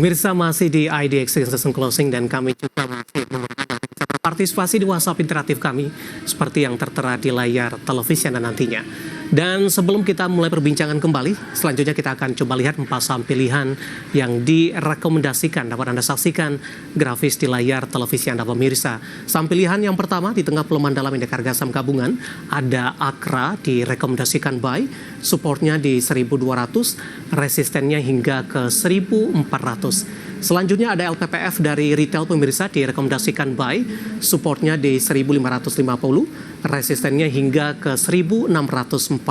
Pemirsa masih di IDX Season Closing dan kami juga masih memerlukan bisa berpartisipasi di WhatsApp interaktif kami seperti yang tertera di layar televisi Anda nantinya. Dan sebelum kita mulai perbincangan kembali, selanjutnya kita akan coba lihat 4 saham pilihan yang direkomendasikan dapat Anda saksikan grafis di layar televisi Anda pemirsa. Saham pilihan yang pertama di tengah pelemahan dalam indeks harga saham gabungan ada Akra direkomendasikan buy, supportnya di 1.200, resistennya hingga ke 1.400. Selanjutnya ada LPPF dari retail pemirsa direkomendasikan buy, supportnya di 1.550, resistennya hingga ke 1.645.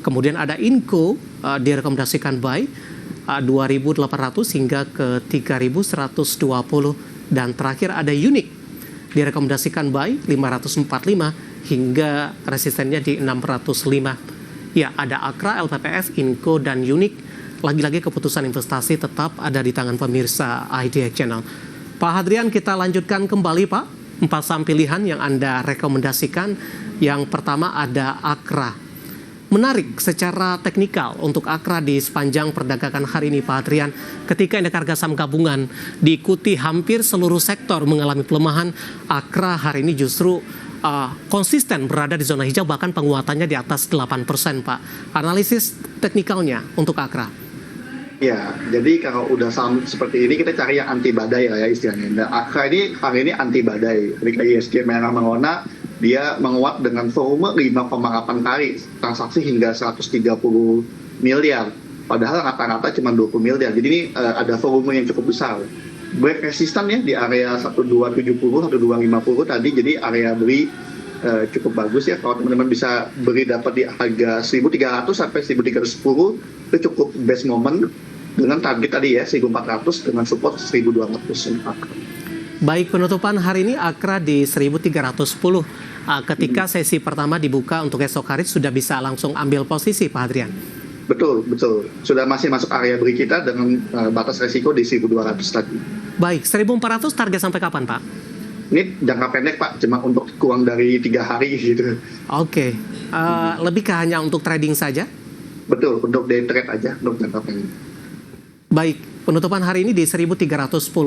Kemudian ada Inco direkomendasikan buy 2.800 hingga ke 3.120. Dan terakhir ada Unique direkomendasikan buy 545 hingga resistennya di 605. Ya, ada Akra, LPPF, Inco, dan Unique. Lagi-lagi keputusan investasi tetap ada di tangan pemirsa IDX Channel. Pak Hadrian, kita lanjutkan kembali Pak. 4 saham pilihan yang Anda rekomendasikan. Yang pertama ada Akra. Menarik secara teknikal untuk Akra di sepanjang perdagangan hari ini Pak Hadrian. Ketika indeks harga saham gabungan diikuti hampir seluruh sektor mengalami pelemahan, Akra hari ini justru konsisten berada di zona hijau, bahkan penguatannya di atas 8% Pak. Analisis teknikalnya untuk Akra. Ya, jadi kalau udah saham seperti ini kita cari yang anti badai lah ya istilahnya. Nah, Akra ini hari ini anti badai. Ketika ISG merah menguat, dia menguat dengan volume 5,8 kali transaksi hingga 130 miliar. Padahal rata-rata cuma 20 miliar. Jadi ini ada volume yang cukup besar. Break resistan ya di area 1270, 1250 tadi. Jadi area beli cukup bagus ya. Kalau teman-teman bisa beli dapat di harga 1.300 sampai 1.310 itu cukup best moment. Dengan target tadi ya 1.400 dengan support 1.200. Baik, penutupan hari ini Akra di 1.310. Ketika sesi pertama dibuka untuk esok hari sudah bisa langsung ambil posisi Pak Hadrian. Betul. Sudah masih masuk area beli kita dengan batas resiko di 1.200 tadi. Baik, 1.400 target sampai kapan Pak? Ini jangka pendek Pak, cuma untuk kurang dari 3 hari gitu. Oke. Lebih ke hanya untuk trading saja? Betul, untuk day trade aja, untuk jangka pendek. Baik, penutupan hari ini di 1.310.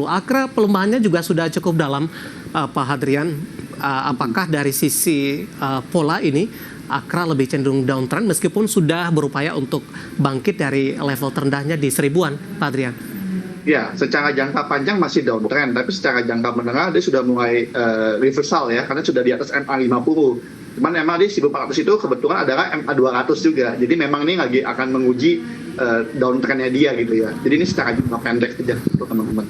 Akra pelemahannya juga sudah cukup dalam Pak Hadrian. Apakah dari sisi pola ini Akra lebih cenderung downtrend meskipun sudah berupaya untuk bangkit dari level terendahnya di 1.000-an Pak Hadrian? Ya, secara jangka panjang masih downtrend, tapi secara jangka menengah dia sudah mulai reversal ya, karena sudah di atas MA50. Cuman memang di 1.400 itu kebetulan adalah MA200 juga. Jadi memang ini lagi akan menguji downtrendnya dia gitu ya. Jadi ini secara jangka pendek saja untuk teman-teman.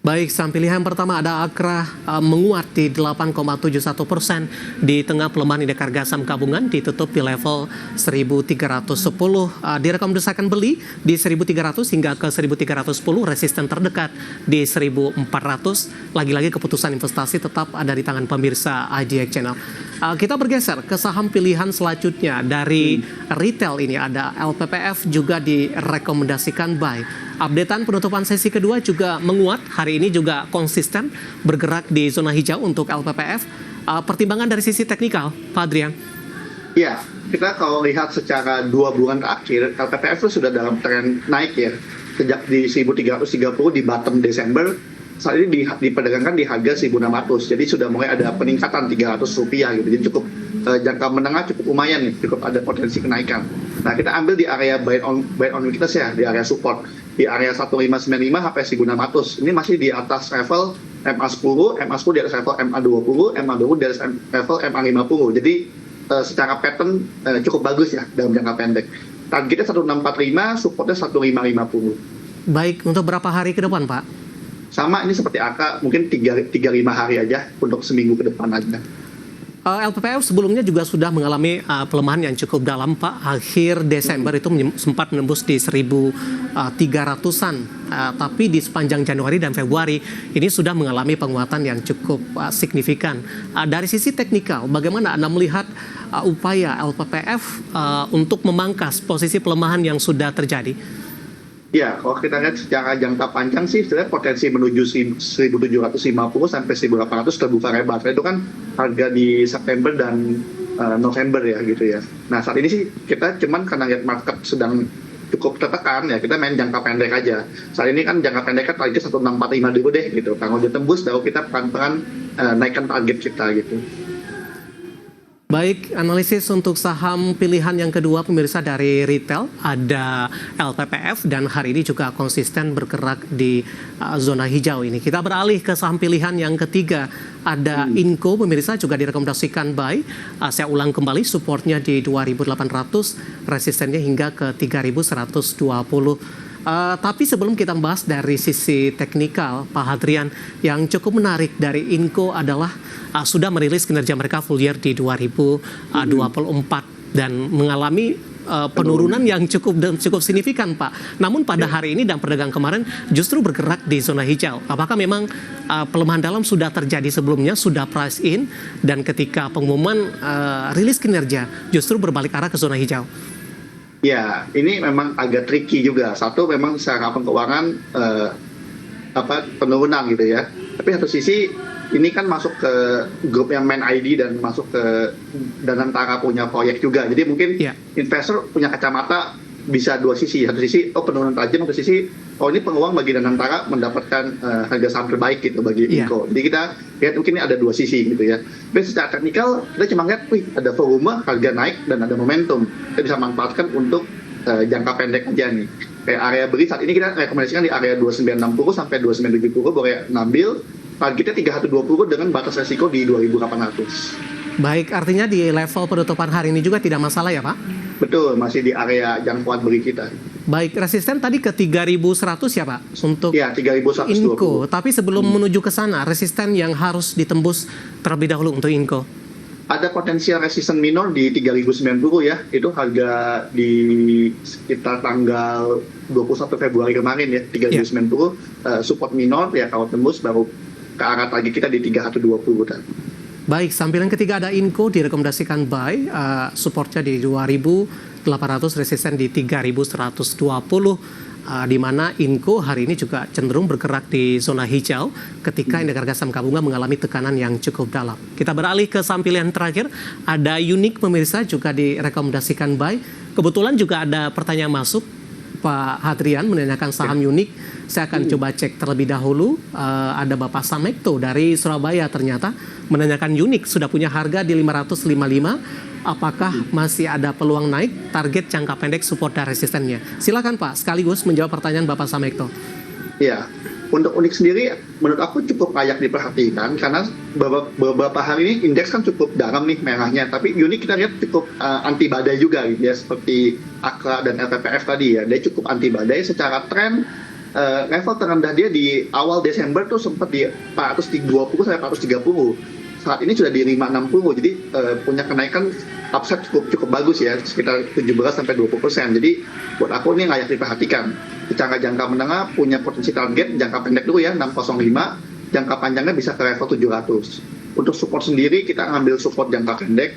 Baik, saham pilihan pertama ada Akra menguat di 8,71% di tengah pelemahan indeks harga saham gabungan ditutup di level 1.310. Direkomendasikan beli di 1.300 hingga ke 1.310, resisten terdekat di 1.400. Lagi-lagi keputusan investasi tetap ada di tangan pemirsa IDX Channel. Kita bergeser ke saham pilihan selanjutnya dari retail ini ada LPPF juga direkomendasikan buy. Updatean penutupan sesi kedua juga menguat, hari ini juga konsisten bergerak di zona hijau untuk LPPF. Pertimbangan dari sisi teknikal, Pak Hadrian? Ya, kita kalau lihat secara 2 bulan terakhir, LPPF itu sudah dalam tren naik ya. Sejak di 1.330 di bottom Desember, saat ini diperdagangkan di harga 1.600. Jadi sudah mulai ada peningkatan Rp300 gitu. Jadi cukup jangka menengah cukup lumayan nih, cukup ada potensi kenaikan. Nah, kita ambil di area buy on weakness ya, di area support. Di area 1595 sampai 1.600. Ini masih di atas level MA10 di atas level MA20 di atas level MA50. Jadi secara pattern cukup bagus ya dalam jangka pendek. Targetnya 1645, supportnya 1550. Baik, untuk berapa hari ke depan Pak? Sama, ini seperti angka mungkin 3-5 hari aja untuk seminggu ke depan aja. LPPF sebelumnya juga sudah mengalami pelemahan yang cukup dalam Pak. Akhir Desember itu sempat menembus di 1.300-an. Tapi di sepanjang Januari dan Februari ini sudah mengalami penguatan yang cukup signifikan. Dari sisi teknikal, bagaimana Anda melihat upaya LPPF untuk memangkas posisi pelemahan yang sudah terjadi? Ya, kalau kita lihat secara jangka panjang sih, sebenarnya potensi menuju 1.750 sampai 1.800 terbuka lebar. Itu kan harga di September dan November ya gitu ya. Nah, saat ini sih kita cuman karena lihat market sedang cukup tertekan ya, kita main jangka pendek aja. Saat ini kan jangka pendek kan target 1645 dulu deh gitu. Kalau dia tembus baru kita pelan-pelan naikkan target kita gitu. Baik, analisis untuk saham pilihan yang kedua pemirsa dari retail ada LPPF dan hari ini juga konsisten bergerak di zona hijau ini. Kita beralih ke saham pilihan yang ketiga ada Inco pemirsa juga direkomendasikan buy. Saya ulang kembali supportnya di 2.800, resistennya hingga ke 3.120. Tapi sebelum kita membahas dari sisi teknikal, Pak Hadrian, yang cukup menarik dari Inco adalah sudah merilis kinerja mereka full year di 2024 dan mengalami penurunan yang cukup signifikan, Pak. Namun pada hari ini dan perdagangan kemarin justru bergerak di zona hijau. Apakah memang pelemahan dalam sudah terjadi sebelumnya, sudah price in, dan ketika pengumuman rilis kinerja justru berbalik arah ke zona hijau? Ya, ini memang agak tricky juga. Satu, memang secara keuangan penurunan gitu ya. Tapi satu sisi ini kan masuk ke grup yang main ID dan masuk ke Danantara punya proyek juga. Jadi mungkin investor punya kacamata bisa dua sisi. Satu sisi penurunan tajam, satu sisi ini peluang bagi Danantara mendapatkan harga saham terbaik gitu bagi Inco. Jadi kita lihat mungkin ini ada dua sisi gitu ya. Tapi secara teknikal kita cuma lihat, ada volume, harga naik dan ada momentum. Kita bisa manfaatkan untuk jangka pendek aja nih. Kayak area beli saat ini kita rekomendasikan di area 2960 sampai 2970 boleh ngambil. Targetnya 3120 dengan batas resiko di 2800. Baik, artinya di level penutupan hari ini juga tidak masalah ya, Pak? Betul, masih di area jangkauan beli kita. Baik, resisten tadi ke 3.100 ya, Pak? Untuk ya, 3.120. Inco, tapi sebelum menuju ke sana, resisten yang harus ditembus terlebih dahulu untuk Inco? Ada potensial resisten minor di 3.090 ya. Itu harga di sekitar tanggal 21 Februari kemarin ya, 3.090. Support minor ya, kalau tembus baru ke arah target kita di 3120 dan. Baik, sampilan ketiga ada Inco direkomendasikan buy, supportnya di 2.800, resisten di 3.120. Di mana Inco hari ini juga cenderung bergerak di zona hijau ketika indeks harga saham gabungan mengalami tekanan yang cukup dalam. Kita beralih ke saham pilihan terakhir, ada Unique pemirsa juga direkomendasikan buy. Kebetulan juga ada pertanyaan masuk, Pak Hadrian menanyakan saham Unique. Saya akan coba cek terlebih dahulu. Ada Bapak Samekto dari Surabaya ternyata menanyakan Unique sudah punya harga di 555. Apakah masih ada peluang naik? Target jangka pendek support dan resistennya. Silakan Pak, sekaligus menjawab pertanyaan Bapak Samekto. Ya, untuk Unique sendiri menurut aku cukup layak diperhatikan karena beberapa hari ini indeks kan cukup dalam nih merahnya. Tapi Unique kita lihat cukup anti badai juga gitu ya, seperti Akra dan LPPF tadi ya. Dia cukup anti badai secara tren. Level terendah dia di awal Desember tuh sempat di 420 sampai 430. Saat ini sudah di 560, jadi punya kenaikan upside cukup bagus ya, sekitar 17 sampai 20%. Jadi buat aku ini layak diperhatikan. Secara jangka menengah punya potensi target jangka pendek dulu ya 605, jangka panjangnya bisa ke level 700. Untuk support sendiri kita ngambil support jangka pendek.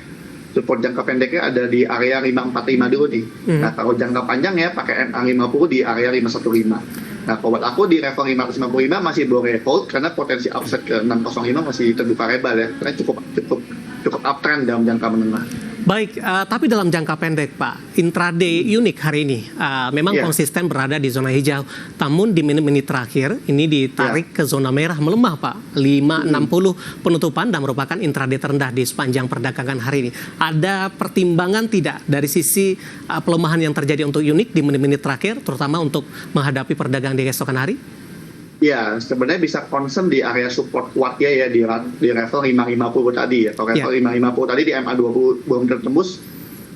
Support jangka pendeknya ada di area 545 dulu nih. Nah, kalau jangka panjangnya pakai MA50 di area 515. Nah, buat aku di level 555 masih boleh hold karena potensi upside ke 605 masih terbuka lebar ya. Karena cukup uptrend dalam jangka menengah. Baik, tapi dalam jangka pendek Pak, intraday Unique hari ini memang konsisten berada di zona hijau. Namun di menit-menit terakhir ini ditarik ke zona merah melemah Pak. 560 penutupan dan merupakan intraday terendah di sepanjang perdagangan hari ini. Ada pertimbangan tidak dari sisi pelemahan yang terjadi untuk Unique di menit-menit terakhir, terutama untuk menghadapi perdagangan di keesokan hari? Ya, sebenarnya bisa concern di area support kuat ya di level 550 tadi ya. Kalau level 550 tadi di MA20 belum tertembus,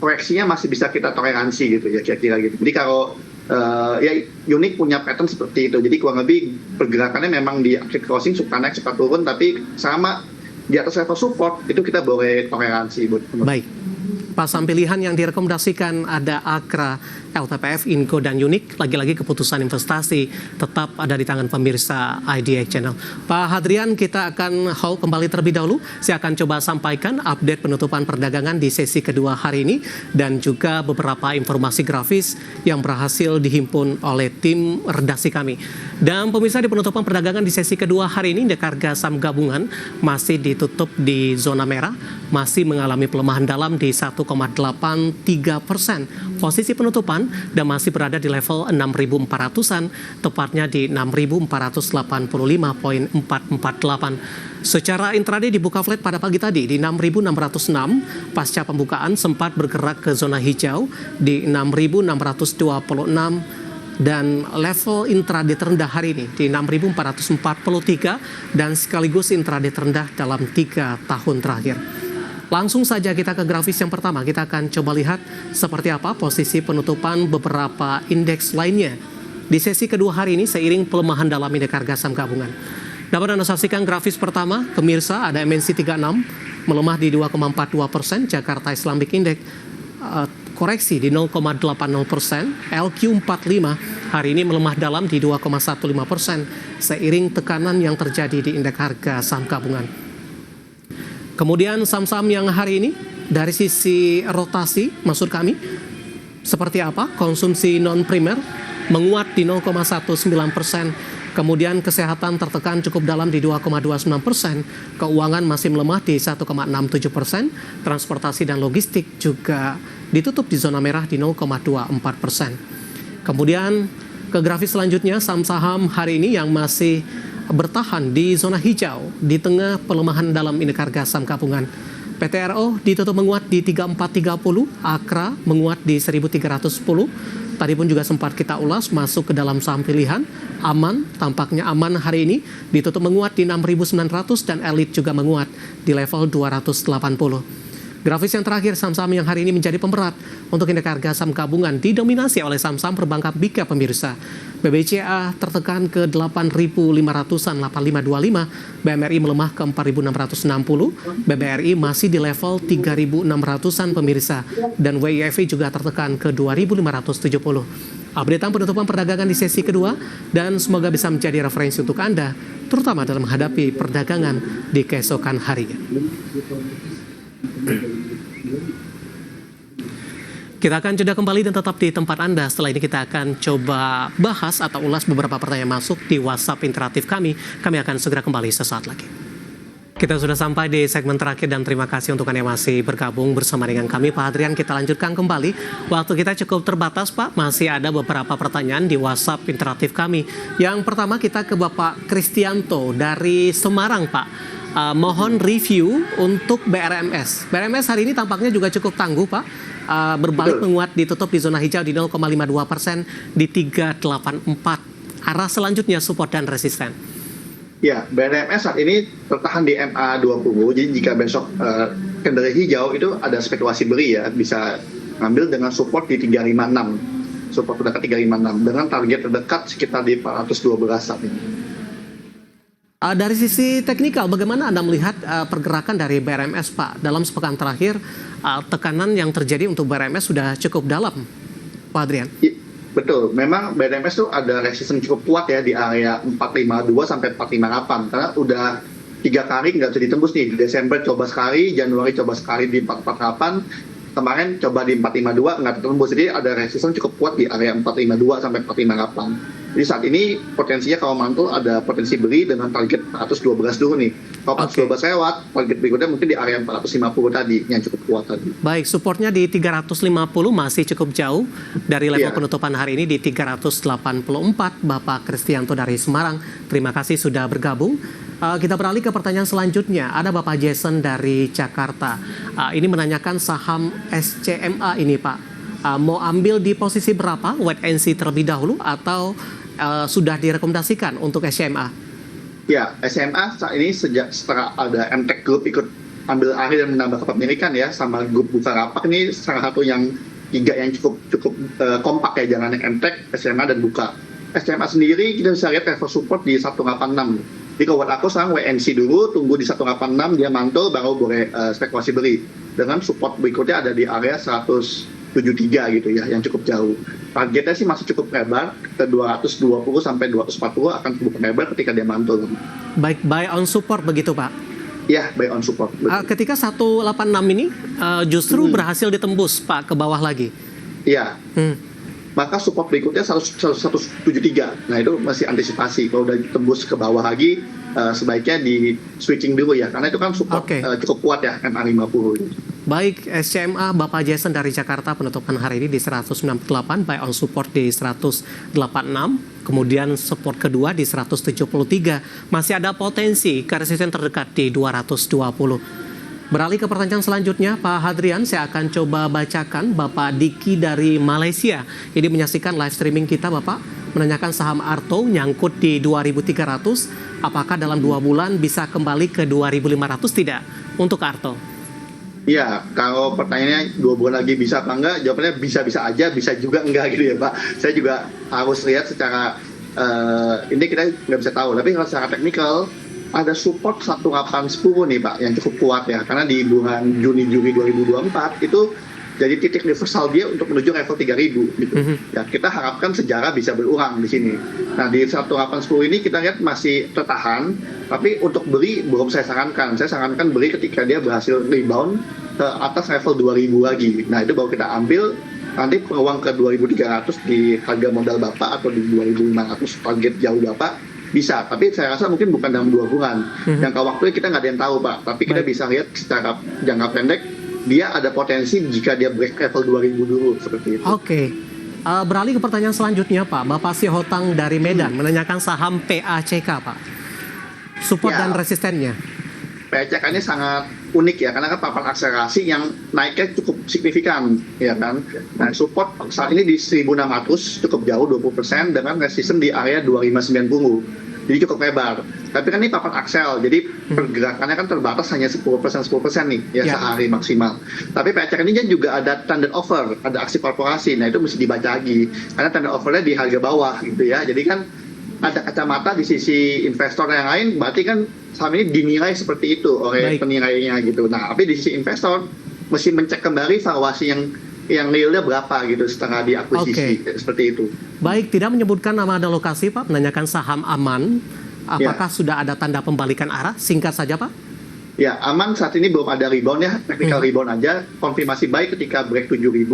koreksinya masih bisa kita toleransi gitu ya kira-kira gitu. Jadi kalau ya Unique punya pattern seperti itu. Jadi kurang lebih pergerakannya memang di akhir closing suka naik suka turun, tapi sama di atas level support itu kita boleh toleransi. Baik. Pasang pilihan yang direkomendasikan ada Akra, LPPF, Inco, dan Unique. Lagi-lagi keputusan investasi tetap ada di tangan pemirsa IDX Channel. Pak Hadrian, kita akan hold kembali terlebih dahulu. Saya akan coba sampaikan update penutupan perdagangan di sesi kedua hari ini dan juga beberapa informasi grafis yang berhasil dihimpun oleh tim redaksi kami. Dan pemirsa, di penutupan perdagangan di sesi kedua hari ini, indeks harga saham gabungan masih ditutup di zona merah, masih mengalami pelemahan dalam di 1,5 0,83%. Posisi penutupan dan masih berada di level 6.400-an, tepatnya di 6.485,448. Secara intraday dibuka flat pada pagi tadi di 6.606, pasca pembukaan sempat bergerak ke zona hijau di 6.626 dan level intraday terendah hari ini di 6.443 dan sekaligus intraday terendah dalam 3 tahun terakhir. Langsung saja kita ke grafis yang pertama. Kita akan coba lihat seperti apa posisi penutupan beberapa indeks lainnya di sesi kedua hari ini seiring pelemahan dalam indeks harga saham gabungan. Dapat Anda saksikan grafis pertama, pemirsa, ada MNC 36 melemah di 2,42%, Jakarta Islamic Index koreksi di 0,80%, LQ45 hari ini melemah dalam di 2,15% seiring tekanan yang terjadi di indeks harga saham gabungan. Kemudian saham-saham yang hari ini dari sisi rotasi, maksud kami seperti apa? Konsumsi non-primer menguat di 0,19%. Kemudian kesehatan tertekan cukup dalam di 2,29%. Keuangan masih melemah di 1,67%. Transportasi dan logistik juga ditutup di zona merah di 0,24%. Kemudian ke grafis selanjutnya, saham-saham hari ini yang masih bertahan di zona hijau di tengah pelemahan dalam indeks harga saham gabungan. PTRO ditutup menguat di 3430, Akra menguat di 1310. Tadi pun juga sempat kita ulas masuk ke dalam saham pilihan. Aman, tampaknya aman hari ini ditutup menguat di 6.900 dan Elit juga menguat di level 280. Grafis yang terakhir, saham-saham yang hari ini menjadi pemberat untuk indeks harga saham gabungan didominasi oleh saham-saham perbankan big cap pemirsa. BBCA tertekan ke 8.500-an, 8525, BMRI melemah ke 4.660, BBRI masih di level 3.600-an pemirsa, dan WIFI juga tertekan ke 2.570. Updatean penutupan perdagangan di sesi kedua, dan semoga bisa menjadi referensi untuk Anda, terutama dalam menghadapi perdagangan di keesokan harinya. Kita akan jeda kembali dan tetap di tempat Anda. Setelah ini kita akan coba bahas atau ulas beberapa pertanyaan masuk di WhatsApp interaktif kami. Kami akan segera kembali sesaat lagi. Kita sudah sampai di segmen terakhir dan terima kasih untuk Anda yang masih bergabung bersama dengan kami. Pak Adrian, kita lanjutkan kembali. Waktu kita cukup terbatas, Pak. Masih ada beberapa pertanyaan di WhatsApp interaktif kami. Yang pertama kita ke Bapak Kristianto dari Semarang, Pak. Mohon review untuk BRMS. BRMS hari ini tampaknya juga cukup tangguh, Pak. Berbalik menguat ditutup di zona hijau di 0,52% di 384. Arah selanjutnya support dan resisten. Ya, BRMS saat ini tertahan di MA20. Jadi jika besok candle hijau itu ada spekulasi beli ya, bisa ngambil dengan support di 356. Support terdekat 356 dengan target terdekat sekitar di 412 saat ini. Dari sisi teknikal, bagaimana Anda melihat pergerakan dari BRMS, Pak? Dalam sepekan terakhir, tekanan yang terjadi untuk BRMS sudah cukup dalam, Pak Adrian. Betul, memang BRMS itu ada resisten cukup kuat ya di area 452 sampai 458 karena udah 3 kali nggak bisa ditembus nih. Di Desember coba sekali, Januari coba sekali di 448, kemarin coba di 452 nggak tertembus. Jadi ada resisten cukup kuat di area 452 sampai 458. Jadi saat ini potensinya kalau mantul ada potensi beli dengan target 412 dulu nih. Kalau 412 lewat, target berikutnya mungkin di area 450 tadi yang cukup kuat tadi. Baik, supportnya di 350 masih cukup jauh dari level penutupan hari ini di 384. Bapak Kristianto dari Semarang, terima kasih sudah bergabung. Kita beralih ke pertanyaan selanjutnya. Ada Bapak Jason dari Jakarta. Ini menanyakan saham SCMA ini, Pak. Mau ambil di posisi berapa? Wait and see terlebih dahulu atau sudah direkomendasikan untuk SCMA? Ya, SCMA saat ini setelah ada MTech Group ikut ambil alih dan menambah kepemilikan ya sama grup Bukalapak, ini salah satu yang 3 yang cukup kompak ya, jangan yang MTech, SCMA dan Buka. SCMA sendiri kita bisa lihat level support di 186. Jadi kalau buat aku sekarang WNC dulu, tunggu di 186, dia mantul baru boleh spekulasi beli. Dengan support berikutnya ada di area 173 gitu ya, yang cukup jauh. Targetnya sih masih cukup lebar, ke 220 sampai 240 akan cukup lebar ketika dia mantul. Baik, buy on support begitu, Pak? Ya, buy on support. Ketika 186 ini justru berhasil ditembus, Pak, ke bawah lagi. Iya. Maka support berikutnya 173. Nah, itu masih antisipasi. Kalau udah tembus ke bawah lagi, sebaiknya di switching dulu ya, karena itu kan support cukup kuat ya, MA50. Baik, SCMA Bapak Jason dari Jakarta penutupan hari ini di 198, buy on support di 186, kemudian support kedua di 173. Masih ada potensi ke resisten terdekat di 220. Beralih ke pertanyaan selanjutnya, Pak Hadrian, saya akan coba bacakan. Bapak Diki dari Malaysia. Ini menyaksikan live streaming kita, Bapak. Menanyakan saham Arto nyangkut di 2.300. Apakah dalam 2 bulan bisa kembali ke 2.500 tidak untuk Arto? Ya, kalau pertanyaannya 2 bulan lagi bisa apa enggak, jawabannya bisa-bisa aja, bisa juga enggak gitu ya Pak. Saya juga harus lihat secara, ini kita nggak bisa tahu, tapi kalau secara teknikal, ada support 1810 nih Pak, yang cukup kuat ya, karena di bulan Juni-Juli 2024 itu jadi titik reversal dia untuk menuju level 3000 gitu. Ya, kita harapkan sejarah bisa berulang di sini. Nah, di 1810 ini kita lihat masih tertahan, tapi untuk beli belum saya sarankan. Saya sarankan beli ketika dia berhasil rebound ke atas level 2000 lagi. Nah, itu baru kita ambil. Nanti peluang ke 2300 di harga modal Bapak atau di 2500 target jauh Bapak bisa, tapi saya rasa mungkin bukan dalam 2 bulan. Jangka waktunya kita nggak ada yang tahu Pak, tapi kita bisa lihat secara jangka pendek dia ada potensi jika dia break level 2000 dulu seperti itu. Oke. Beralih ke pertanyaan selanjutnya Pak, Bapak Sihotang dari Medan menanyakan saham PACK Pak, support dan resistennya. PACK-nya sangat unik ya, karena kan papan akselerasi yang naiknya cukup signifikan ya kan. Nah, support saat ini di 1600 cukup jauh 20% dengan resisten di area 2590. Jadi cukup lebar. Tapi kan ini papan aksel, jadi pergerakannya kan terbatas hanya 10% nih ya sehari maksimal. Tapi PACK ini juga ada tender offer, ada aksi korporasi. Nah, itu mesti dibaca lagi karena tender offernya di harga bawah gitu ya. Jadi kan ada kacamata di sisi investor yang lain, berarti kan saham ini dinilai seperti itu oleh penilainya gitu. Nah, tapi di sisi investor mesti mencek kembali valuasi yang realnya berapa gitu setelah diakuisisi seperti itu. Baik, tidak menyebutkan nama dan lokasi Pak, menanyakan saham Aman. Apakah sudah ada tanda pembalikan arah? Singkat saja Pak. Ya, Aman saat ini belum ada rebound ya, technical rebound aja. Konfirmasi baik ketika break 7.000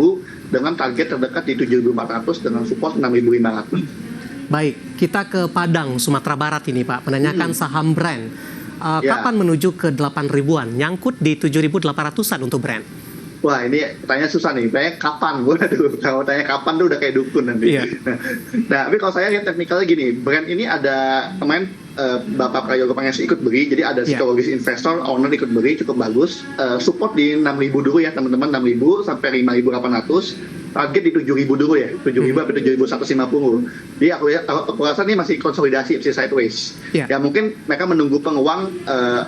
dengan target terdekat di 7.400 dengan support 6.500. Baik, kita ke Padang, Sumatera Barat ini Pak, menanyakan saham Brand. Kapan menuju ke 8.000-an? Nyangkut di 7.800-an untuk Brand. Wah, ini pertanyaan susah nih. Tanya kapan? Waduh, kalau tanya kapan tuh udah kayak dukun nanti. Nah, tapi kalau saya lihat teknikalnya gini, Brand ini ada kemarin Bapak Prayogo Pangestu ikut beli, jadi ada psikologis investor, owner ikut beli, cukup bagus. Support di 6.000 dulu ya teman-teman, 6.000 sampai 5.800. Target di 7.000 dulu ya, 7.000 sampai 7.150. Jadi aku rasa ini masih konsolidasi, masih sideways. Ya mungkin mereka menunggu penguang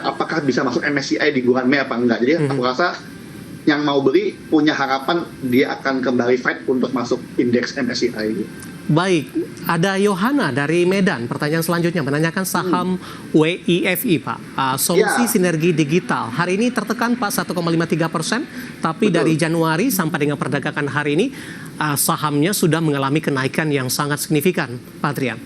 apakah bisa masuk MSCI di bulan Mei apa enggak. Jadi aku rasa yang mau beli punya harapan dia akan kembali fight untuk masuk indeks MSCI. Baik, ada Yohana dari Medan. Pertanyaan selanjutnya menanyakan saham WIFI Pak. Solusi sinergi digital. Hari ini tertekan Pak 1,53%, tapi dari Januari sampai dengan perdagangan hari ini sahamnya sudah mengalami kenaikan yang sangat signifikan, Pak Adrian.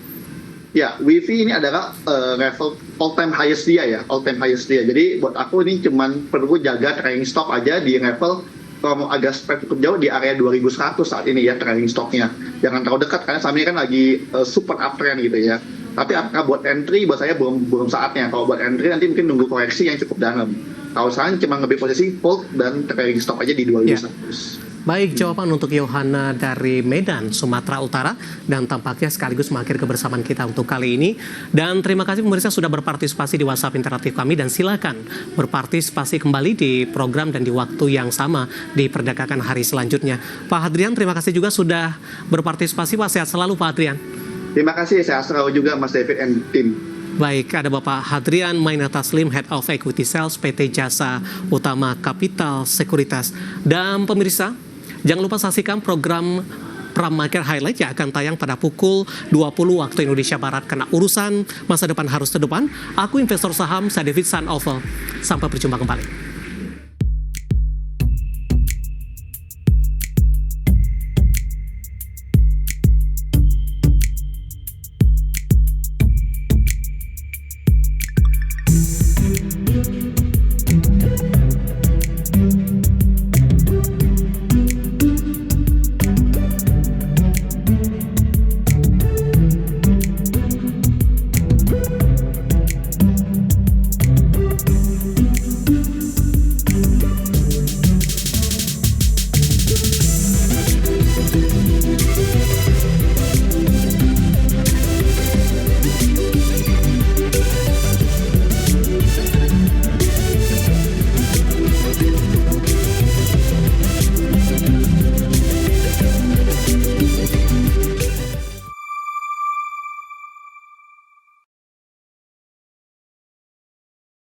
Ya, WIFI ini adalah level all-time highest dia ya, all-time highest dia. Jadi buat aku ini cuman perlu jaga trailing stop aja di level kalau mau agak spread cukup jauh di area 2100 saat ini ya trailing stoknya. Jangan terlalu dekat karena saat ini kan lagi super uptrend gitu ya. Tapi apakah buat entry buat saya belum saatnya. Kalau buat entry nanti mungkin nunggu koreksi yang cukup dalam. Kalau sekarang cuma ngambil posisi hold dan trailing stop aja di 2100. Baik, jawaban untuk Yohana dari Medan, Sumatera Utara. Dan tampaknya sekaligus mengakhiri kebersamaan kita untuk kali ini. Dan terima kasih pemirsa sudah berpartisipasi di WhatsApp interaktif kami. Dan silakan berpartisipasi kembali di program dan di waktu yang sama di perdagangan hari selanjutnya. Pak Hadrian, terima kasih juga sudah berpartisipasi. Pak, sehat selalu Pak Hadrian. Terima kasih, sehat selalu juga Mas David and tim. Baik, ada Bapak Hadrian Mainata Slim, Head of Equity Sales PT Jasa Utama Capital Sekuritas. Dan pemirsa, jangan lupa saksikan program Pram Market Highlight yang akan tayang pada pukul 20 waktu Indonesia Barat. Karena urusan masa depan harus terdepan. Aku investor saham, saya David Sanovel. Sampai berjumpa kembali.